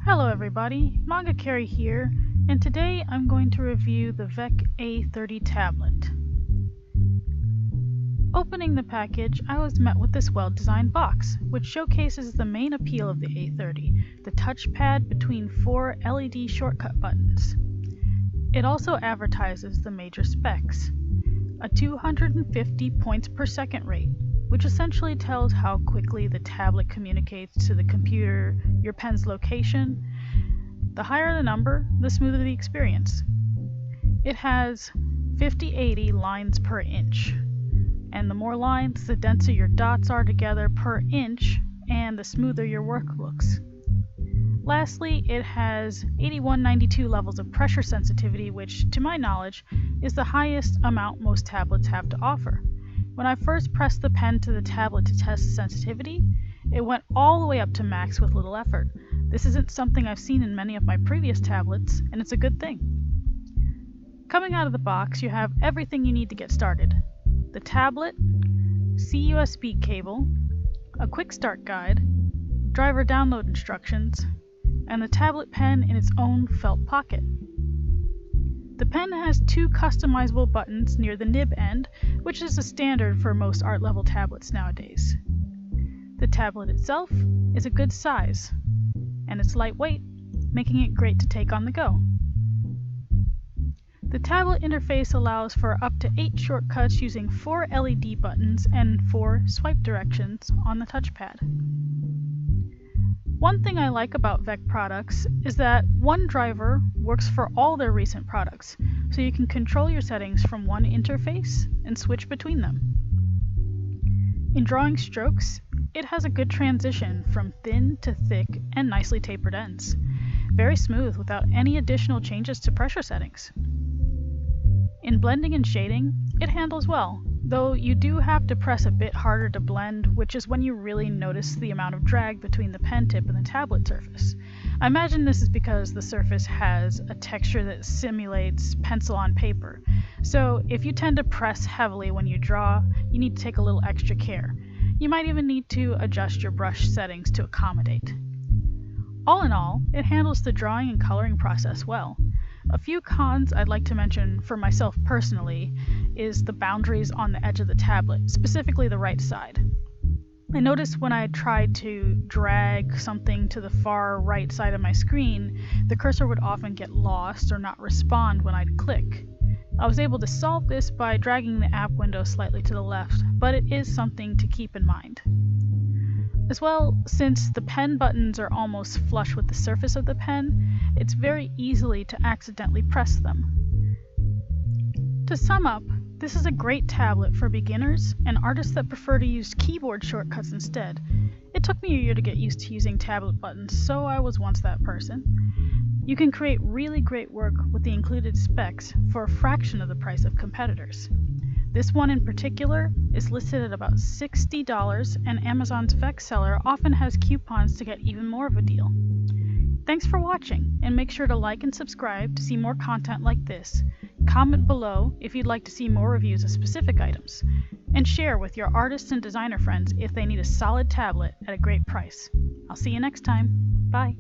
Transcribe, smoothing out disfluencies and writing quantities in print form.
Hello everybody, Manga Carry here, and today I'm going to review the Veikk A30 tablet. Opening the package, I was met with this well-designed box, which showcases the main appeal of the A30, the touchpad between 4 LED shortcut buttons. It also advertises the major specs: a 250 points per second rate, which essentially tells how quickly the tablet communicates to the computer your pen's location. The higher the number, the smoother the experience. It has 50-80 lines per inch, and the more lines, the denser your dots are together per inch, and the smoother your work looks. Lastly, it has 8192 levels of pressure sensitivity, which, to my knowledge, is the highest amount most tablets have to offer. When I first pressed the pen to the tablet to test the sensitivity, it went all the way up to max with little effort. This isn't something I've seen in many of my previous tablets, and it's a good thing. Coming out of the box, you have everything you need to get started: the tablet, USB cable, a quick start guide, driver download instructions, and the tablet pen in its own felt pocket. The pen has 2 customizable buttons near the nib end, which is the standard for most art-level tablets nowadays. The tablet itself is a good size, and it's lightweight, making it great to take on the go. The tablet interface allows for up to 8 shortcuts using 4 LED buttons and 4 swipe directions on the touchpad. One thing I like about Veikk products is that one driver works for all their recent products, so you can control your settings from one interface and switch between them. In drawing strokes, it has a good transition from thin to thick and nicely tapered ends. Very smooth without any additional changes to pressure settings. In blending and shading, it handles well, though you do have to press a bit harder to blend, which is when you really notice the amount of drag between the pen tip and the tablet surface. I imagine this is because the surface has a texture that simulates pencil on paper, so if you tend to press heavily when you draw, you need to take a little extra care. You might even need to adjust your brush settings to accommodate. All in all, it handles the drawing and coloring process well. A few cons I'd like to mention for myself personally is the boundaries on the edge of the tablet, specifically the right side. I noticed when I tried to drag something to the far right side of my screen, the cursor would often get lost or not respond when I'd click. I was able to solve this by dragging the app window slightly to the left, but it is something to keep in mind. As well, since the pen buttons are almost flush with the surface of the pen, it's very easy to accidentally press them. To sum up, this is a great tablet for beginners and artists that prefer to use keyboard shortcuts instead. It took me a year to get used to using tablet buttons, so I was once that person. You can create really great work with the included specs for a fraction of the price of competitors. This one in particular is listed at about $60, and Amazon's Veikk seller often has coupons to get even more of a deal. Thanks for watching, and make sure to like and subscribe to see more content like this. Comment below if you'd like to see more reviews of specific items, and share with your artists and designer friends if they need a solid tablet at a great price. I'll see you next time. Bye.